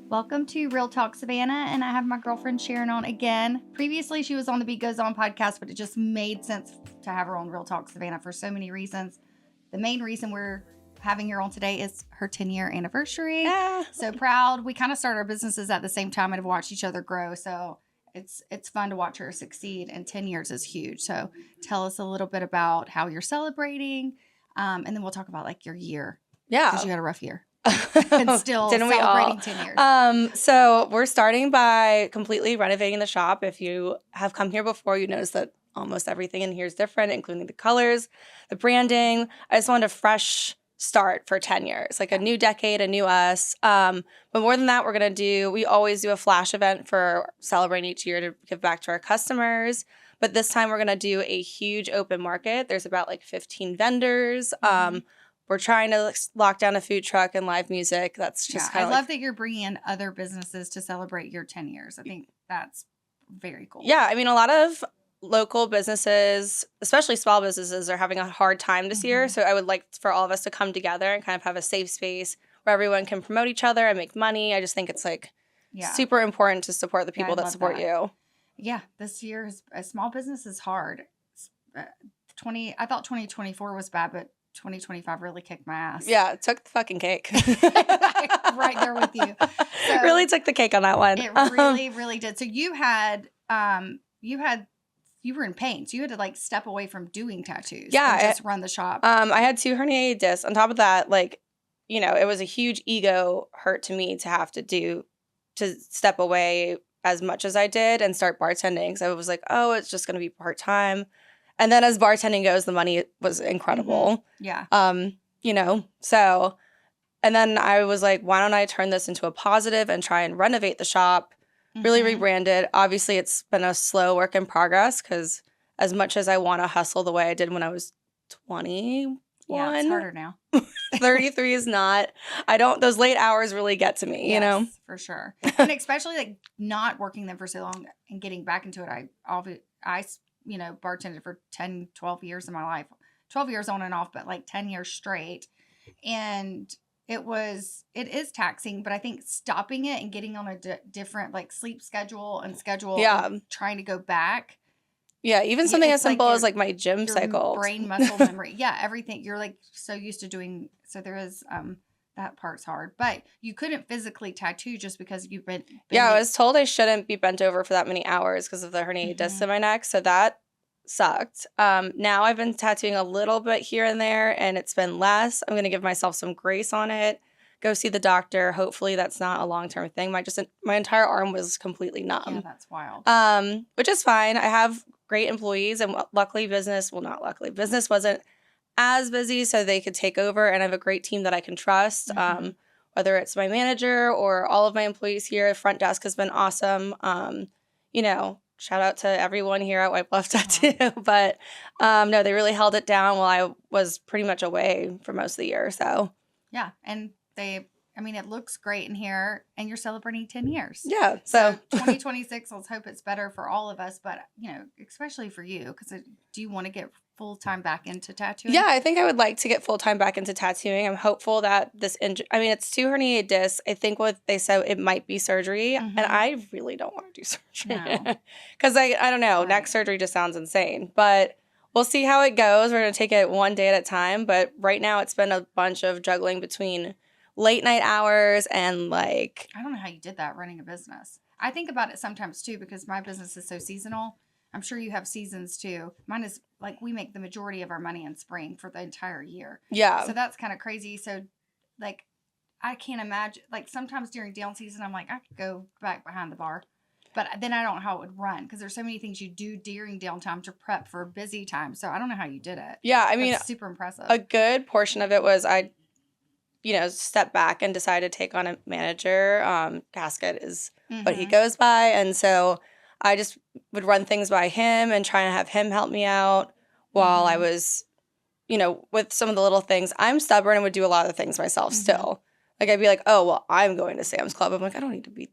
Welcome to Real Talk Savannah, and I have my girlfriend Sharon on again. Previously, she was on the Beat Goes On podcast, but it just made sense to have her on Real Talk Savannah for so many reasons. The main reason we're having her on today is her 10-year anniversary. So proud. We kind of started our businesses at the same time and have watched each other grow. So it's fun to watch her succeed, and 10 years is huge. So tell us a little bit about how you're celebrating, and then we'll talk about like your year. Yeah. Because you had a rough year. And still Didn't celebrating 10 years. So we're starting by completely renovating the shop. If you have come here before, you notice that almost everything in here is different, including the colors, the branding. I just wanted a fresh start for 10 years, like a new decade, a new us. But more than that, we always do a flash event for celebrating each year to give back to our customers. But this time we're going to do a huge open market. There's about like 15 vendors. We're trying to lock down a food truck and live music. That's just kind of I love that you're bringing in other businesses to celebrate your 10 years. I think that's very cool. Yeah, I mean, a lot of local businesses, especially small businesses, are having a hard time this year. So I would like for all of us to come together and kind of have a safe space where everyone can promote each other and make money. I just think it's like super important to support the people that support you. Yeah, this year a small business is hard. I thought 2024 was bad, but 2025 really kicked my ass. Yeah, it took the fucking cake. Right there with you. So really took the cake on that one. It really, really did. So you were in pain. So you had to like step away from doing tattoos. Yeah. And just run the shop. I had 2 herniated discs. On top of that, like, you know, it was a huge ego hurt to me to have to step away as much as I did and start bartending. So I was like, oh, it's just going to be part-time. And then as bartending goes, the money was incredible. Yeah. You know, so, and then I was like, why don't I turn this into a positive and try and renovate the shop, really rebranded. Obviously, it's been a slow work in progress because as much as I want to hustle the way I did when I was 21. Yeah, it's harder now. 33 is not. Those late hours really get to me, you know? For sure. And especially like not working them for so long and getting back into it. I bartended for 10, 12 years of my life, 12 years on and off, but like 10 years straight. And it is taxing, but I think stopping it and getting on a different like sleep schedule and trying to go back. Yeah. Even something as simple as like my gym cycle. Brain muscle memory. Yeah. Everything. You're like so used to doing. So there is, that part's hard, but you couldn't physically tattoo just because you've been. Yeah, I was told I shouldn't be bent over for that many hours because of the herniated discs in my neck. So that sucked. Now I've been tattooing a little bit here and there, and it's been less. I'm going to give myself some grace on it. Go see the doctor. Hopefully that's not a long-term thing. My entire arm was completely numb. Yeah, that's wild. Which is fine. I have great employees, and luckily business wasn't as busy, so they could take over, and I have a great team that I can trust. Whether it's my manager or all of my employees here, front desk has been awesome. You know, shout out to everyone here at White Bluff Tattoo. But no, they really held it down while I was pretty much away for most of the year. So yeah, and it looks great in here, and you're celebrating 10 years. Yeah. So 2026, let's hope it's better for all of us, but, you know, especially for you, because do you want to get full-time back into tattooing? Yeah, I think I would like to get full-time back into tattooing. I'm hopeful that it's 2 herniated discs. I think what they said, it might be surgery, and I really don't want to do surgery. Because I don't know, neck surgery just sounds insane, but we'll see how it goes. We're going to take it one day at a time, but right now it's been a bunch of juggling between late night hours and like... I don't know how you did that running a business. I think about it sometimes too because my business is so seasonal. I'm sure you have seasons too. Mine is like we make the majority of our money in spring for the entire year. Yeah. So that's kind of crazy. So like I can't imagine like sometimes during down season I'm like I could go back behind the bar. But then I don't know how it would run because there's so many things you do during downtime to prep for busy time. So I don't know how you did it. Yeah, I mean, that's super impressive. A good portion of it was I stepped back and decided to take on a manager. Gasket is what he goes by. And so I just would run things by him and try and have him help me out while I was, with some of the little things. I'm stubborn and would do a lot of things myself still. Like, I'd be like, oh, well, I'm going to Sam's Club. I'm like, I don't need to be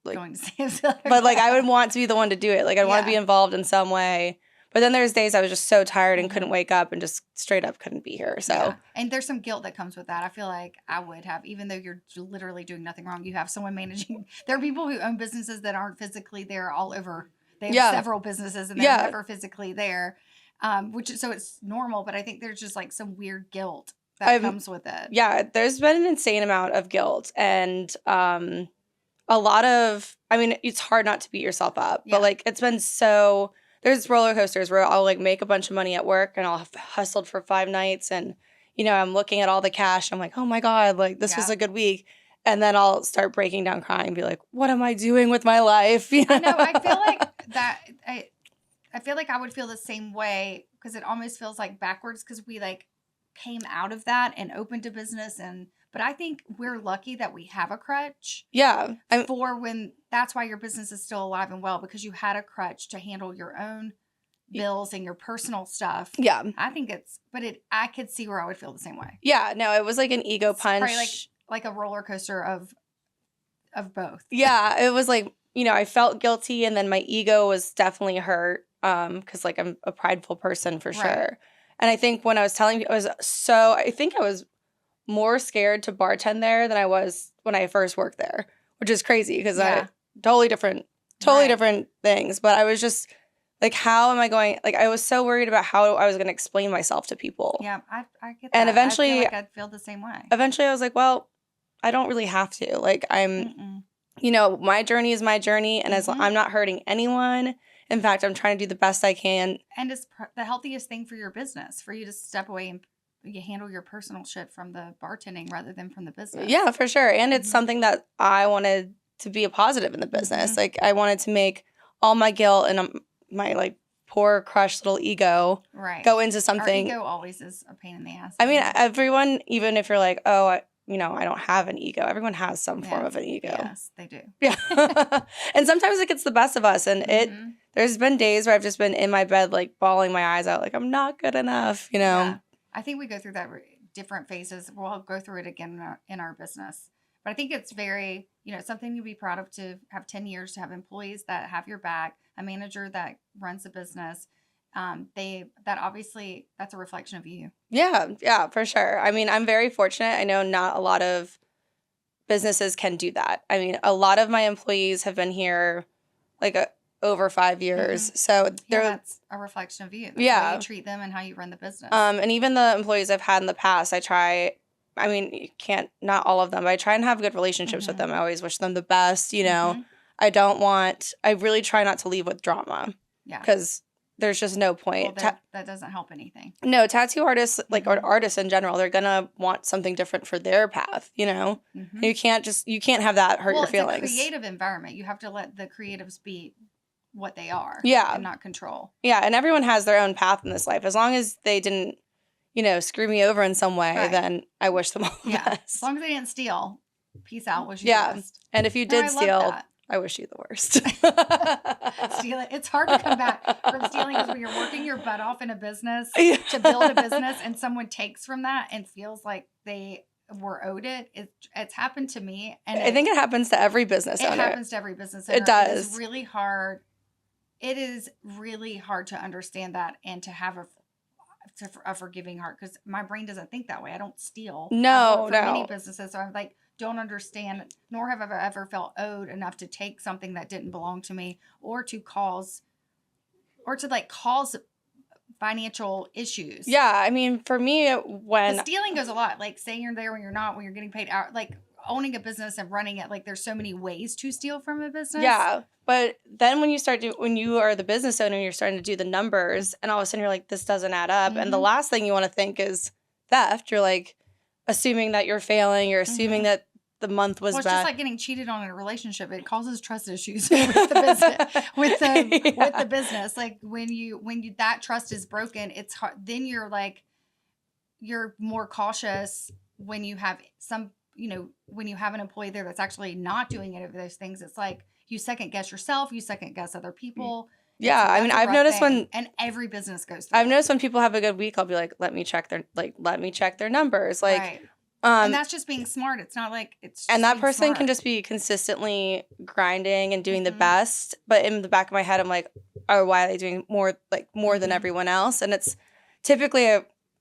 like, going to Sam's Club. But, like, I would want to be the one to do it. Like, I'd want to be involved in some way. But then there's days I was just so tired and couldn't wake up and just straight up couldn't be here. So, yeah. And there's some guilt that comes with that. I feel like I would have, even though you're literally doing nothing wrong, you have someone managing. There are people who own businesses that aren't physically there all over. They have several businesses and they're never physically there, so it's normal. But I think there's just like some weird guilt that comes with it. Yeah, there's been an insane amount of guilt and a lot of, I mean, it's hard not to beat yourself up, but like it's been so, there's roller coasters where I'll like make a bunch of money at work and I'll have hustled for 5 nights and, you know, I'm looking at all the cash. I'm like, oh my God, like this was a good week. And then I'll start breaking down crying and be like, what am I doing with my life? You know? I know. I feel like that. I feel like I would feel the same way because it almost feels like backwards because we like came out of that and opened a business but I think we're lucky that we have a crutch. Yeah. That's why your business is still alive and well because you had a crutch to handle your own bills and your personal stuff. Yeah. I think I could see where I would feel the same way. Yeah. No, it was like an ego punch. Probably like a roller coaster of both. Yeah. It was like, you know, I felt guilty and then my ego was definitely hurt because like I'm a prideful person for sure. And I think when I was telling you, I think I was more scared to bartend there than I was when I first worked there, which is crazy because I totally different things. But I was just like, how am I going? Like, I was so worried about how I was going to explain myself to people. Yeah, I get that. And eventually, I feel like I'd feel the same way. Eventually, I was like, well, I don't really have to. Like, you know, my journey is my journey, and as I'm not hurting anyone. In fact, I'm trying to do the best I can. And it's the healthiest thing for your business, for you to step away and you handle your personal shit from the bartending rather than from the business. Yeah, for sure. And it's something that I wanted to be a positive in the business. Like I wanted to make all my guilt and my like poor crushed little ego go into something. Our ego always is a pain in the ass. I mean, everyone, even if you're like, oh, I don't have an ego. Everyone has some form of an ego. Yes, they do. Yeah. And sometimes it gets the best of us. And there's been days where I've just been in my bed, like bawling my eyes out, like I'm not good enough, you know? Yeah. I think we go through that different phases. We'll go through it again in our business. But I think it's very, something to be proud of to have 10 years, to have employees that have your back, a manager that runs a business. That's a reflection of you. Yeah, for sure. I mean, I'm very fortunate. I know not a lot of businesses can do that. I mean, a lot of my employees have been here like over 5 years. So that's a reflection of you. That's how you treat them and how you run the business. And even the employees I've had in the past, not all of them, but I try and have good relationships with them. I always wish them the best, I really try not to leave with drama. Yeah. Because there's just no point. Well, that doesn't help anything. No, tattoo artists, or artists in general, they're going to want something different for their path, You can't have that hurt your feelings. It's a creative environment. You have to let the creatives be what they are. Yeah. And not control. Yeah, and everyone has their own path in this life. As long as they didn't, screw me over in some way, then I wish them all the best. As long as they didn't steal. Peace out. Wish you the best. And if you did steal, I wish you the worst. Steal it. It's hard to come back from stealing because when you're working your butt off in a business to build a business and someone takes from that and feels like they were owed it. It's happened to me. And I think it happens to every business owner. It happens to every business owner. It does. It is really hard. It is really hard to understand that and to have a forgiving heart because my brain doesn't think that way. I don't steal. No. Many businesses, so I'm like, don't understand, nor have I ever felt owed enough to take something that didn't belong to me or to cause financial issues. Yeah, I mean, for me, when stealing goes a lot, like saying you're there when you're not, when you're getting paid out, like owning a business and running it, like there's so many ways to steal from a business. Yeah, but then when you are the business owner, you're starting to do the numbers, and all of a sudden you're like, this doesn't add up, and the last thing you want to think is theft. You're like assuming that you're failing. You're assuming that the month was bad. It's just like getting cheated on in a relationship. It causes trust issues with the business. With the business, like when you that trust is broken, it's hard. Then you're more cautious when you have when you have an employee there that's actually not doing any of those things. It's like you second guess yourself, you second guess other people. Yeah, I mean, I've noticed and every business goes through. I've noticed when people have a good week, I'll be like, let me check their numbers, like. Right. And that's just being smart. It's not like it's just and that person smart. Can just be consistently grinding and doing the best. But in the back of my head, I'm like, or why are they doing more than everyone else? And it's typically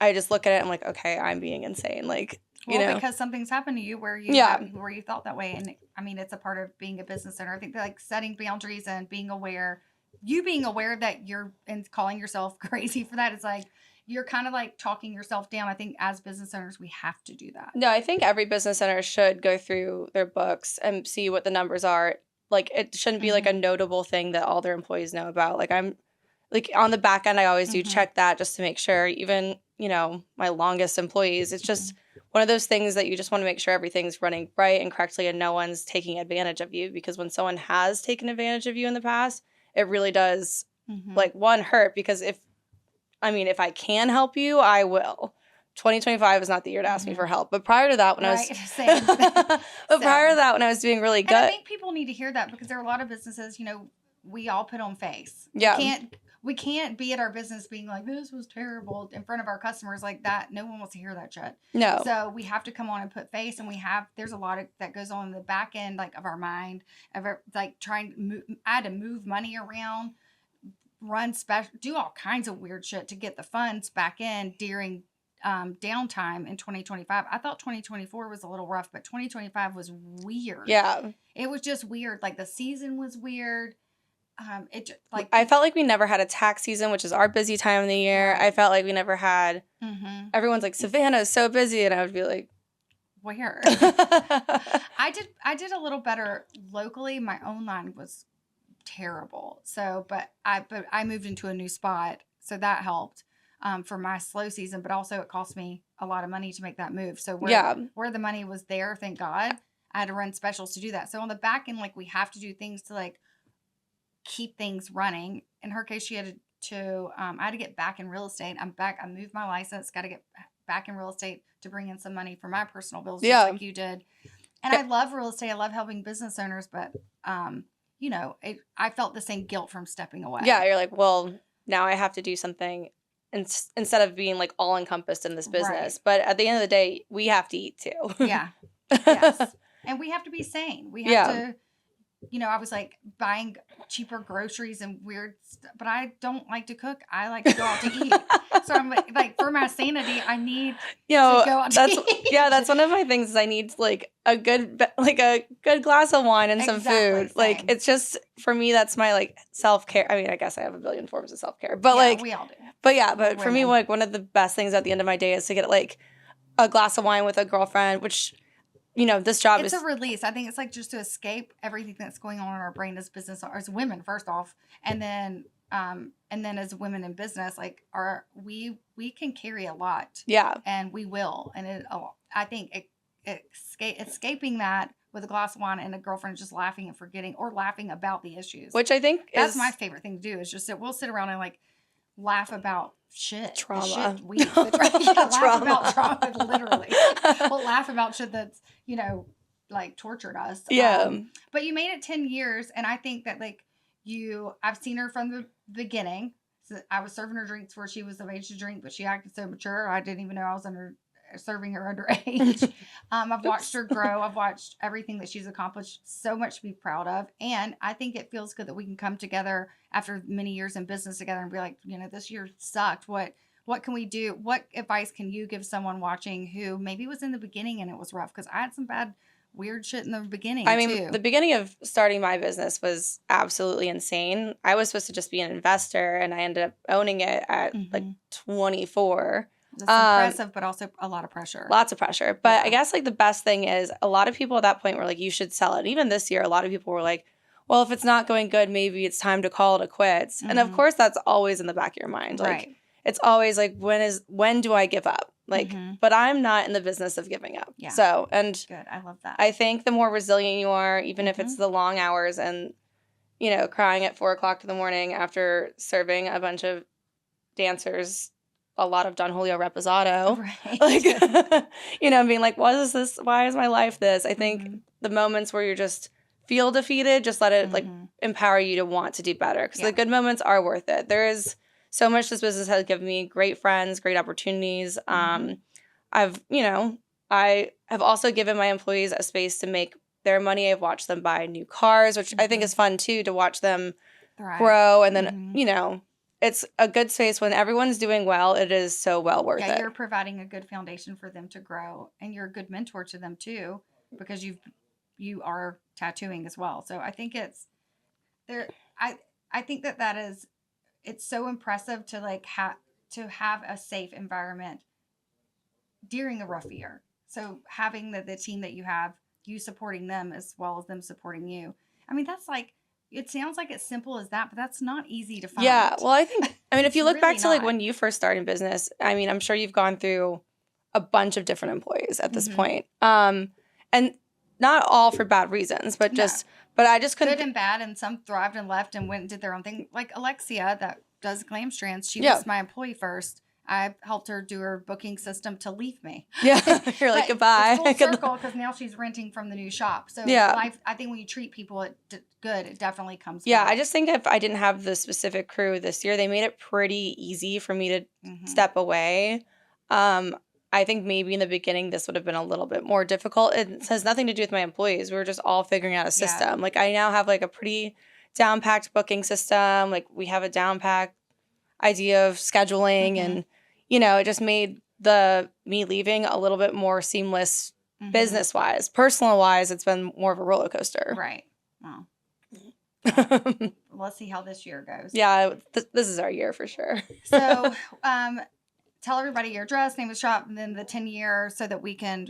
I just look at it and I'm like, okay, I'm being insane. Like, because something's happened to you where you where you felt that way. And I mean, it's a part of being a business owner. I think like setting boundaries and being aware that you're and calling yourself crazy for that. It's like, you're kind of like talking yourself down. I think as business owners, we have to do that. No, I think every business owner should go through their books and see what the numbers are. Like, it shouldn't be like a notable thing that all their employees know about. Like, I'm like on the back end, I always do check that just to make sure. Even, my longest employees, it's just one of those things that you just want to make sure everything's running right and correctly and no one's taking advantage of you. Because when someone has taken advantage of you in the past, it really does like hurt. Because if I can help you, I will. 2025 is not the year to ask me for help. But prior to that, when when I was doing really good. And I think people need to hear that because there are a lot of businesses, we all put on face. Yeah. We can't be at our business being like, this was terrible in front of our customers like that. No one wants to hear that shit. No. So we have to come on and put face, and there's a lot that goes on in the back end, like of our mind, trying to move money around, run special, do all kinds of weird shit to get the funds back in during downtime in 2025. I thought 2024 was a little rough, but 2025 was weird. Yeah. It was just weird. Like the season was weird. I felt like we never had a tax season, which is our busy time of the year. Right. I felt like we never had. Everyone's like, Savannah is so busy, and I would be like, where? I did a little better locally. My own line was terrible. So, but I moved into a new spot, so that helped for my slow season. But also, it cost me a lot of money to make that move. So where the money was there, thank God, I had to run specials to do that. So on the back end, like we have to do things to like keep things running. In her case, she had to I had to get back in real estate. I'm back. I moved my license, got to get back in real estate to bring in some money for my personal bills, just like you did. And I love real estate. I love helping business owners, but I felt the same guilt from stepping away. Yeah, you're like, well, now I have to do something instead of being like all encompassed in this business. Right. But at the end of the day, we have to eat too. Yeah. Yes. And we have to be sane. We have to. I was like buying cheaper groceries and weird stuff, but I don't like to cook. I like to go out to eat. So I'm like for my sanity, I need to go out to eat. Yeah, that's one of my things is I need like a good glass of wine and some food. Same. Like it's just for me, that's my like self-care. I mean, I guess I have a billion forms of self-care, but we all do. But for me, like one of the best things at the end of my day is to get like a glass of wine with a girlfriend, which this job it's a release. I think it's like just to escape everything that's going on in our brain as business or as women, first off, and then as women in business, like we can carry a lot. Yeah, and we will. And I think escaping that with a glass of wine and a girlfriend just laughing and forgetting or laughing about the issues, which I think that's my favorite thing to do. Is just that we'll sit around and like laugh about shit. Trauma. Laugh about trauma, literally. We'll laugh about shit that's, like tortured us. Yeah. But you made it 10 years, and I think that, like, I've seen her from the beginning. So I was serving her drinks where she was of age to drink, but she acted so mature, I didn't even know I was serving her underage. I've watched her grow. I've watched everything that she's accomplished. So much to be proud of. And I think it feels good that we can come together after many years in business together and be like, this year sucked. What can we do? What advice can you give someone watching who maybe was in the beginning and it was rough? Because I had some bad, weird shit in the beginning, too. The beginning of starting my business was absolutely insane. I was supposed to just be an investor, and I ended up owning it at like 24. That's impressive, but also a lot of pressure. Lots of pressure. But I guess like the best thing is a lot of people at that point were like, you should sell it. Even this year, a lot of people were like, well, if it's not going good, maybe it's time to call it quits. And of course, that's always in the back of your mind. Like, right. It's always like, when do I give up? Like, but I'm not in the business of giving up. Yeah. So, and good. I love that. I think the more resilient you are, even if it's the long hours and, crying at 4:00 in the morning after serving a bunch of dancers a lot of Don Julio Reposado. Right. Like, being like, what is this? Why is my life this? I think the moments where you just feel defeated, just let it like empower you to want to do better. Because the good moments are worth it. There is so much this business has given me: great friends, great opportunities. I have also given my employees a space to make their money. I've watched them buy new cars, which I think is fun too, to watch them grow. And then, you know, it's a good space when everyone's doing well. It is so well worth it. You're providing a good foundation for them to grow, and you're a good mentor to them too, because you are tattooing as well. So I think it's there. I think that is, it's so impressive to like to have a safe environment during a rough year. So having the team that you have, you supporting them as well as them supporting you. I mean, that's like, it sounds like it's simple as that, but that's not easy to find. Yeah. Well, I mean, if you look back to like when you first started in business, I mean, I'm sure you've gone through a bunch of different employees at this point. And not all for bad reasons, but but I just couldn't. Good and bad. And some thrived and left and went and did their own thing. Like Alexia that does Glam Strands. She was my employee first. I helped her do her booking system to leave me. Yeah. You're like, goodbye. It's full circle because now she's renting from the new shop. So life, I think when you treat people good, it definitely comes back. I just think if I didn't have the specific crew this year, they made it pretty easy for me to step away. I think maybe in the beginning, this would have been a little bit more difficult. It has nothing to do with my employees. We were just all figuring out a system. Yeah. Like I now have like a pretty down-packed booking system. Like we have a down-packed idea of scheduling and, you know, it just made me leaving a little bit more seamless business-wise. Personal-wise, it's been more of a roller coaster. Right. Well, let's see how this year goes. Yeah, this is our year for sure. So, tell everybody your address, name of the shop, and then the 10-year so that we can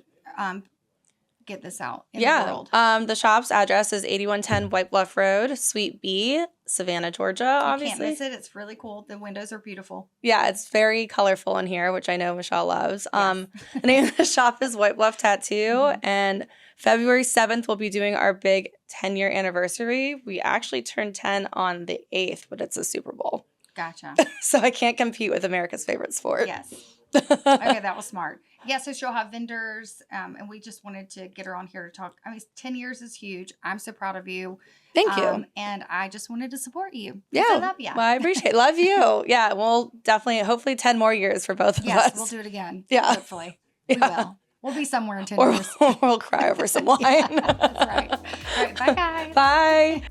get this out in the world. The shop's address is 8110 White Bluff Road, Suite B, Savannah, Georgia, obviously. You can't miss it. It's really cool. The windows are beautiful. Yeah, it's very colorful in here, which I know Michelle loves. Yes. The name of the shop is White Bluff Tattoo, and February 7th, we'll be doing our big 10-year anniversary. We actually turned 10 on the 8th, but it's a Super Bowl. Gotcha. So I can't compete with America's favorite sport. Yes. Okay, that was smart. Yeah, so she'll have vendors, and we just wanted to get her on here to talk. I mean, 10 years is huge. I'm so proud of you. Thank you. And I just wanted to support you. Yeah. I love you. Well, I appreciate it. Love you. Yeah, we'll definitely, hopefully 10 more years for both of us. Yes, we'll do it again. Yeah. Hopefully. We will. We'll be somewhere in 10 years. Or we'll cry over some wine. That's right. All right, bye, guys. Bye.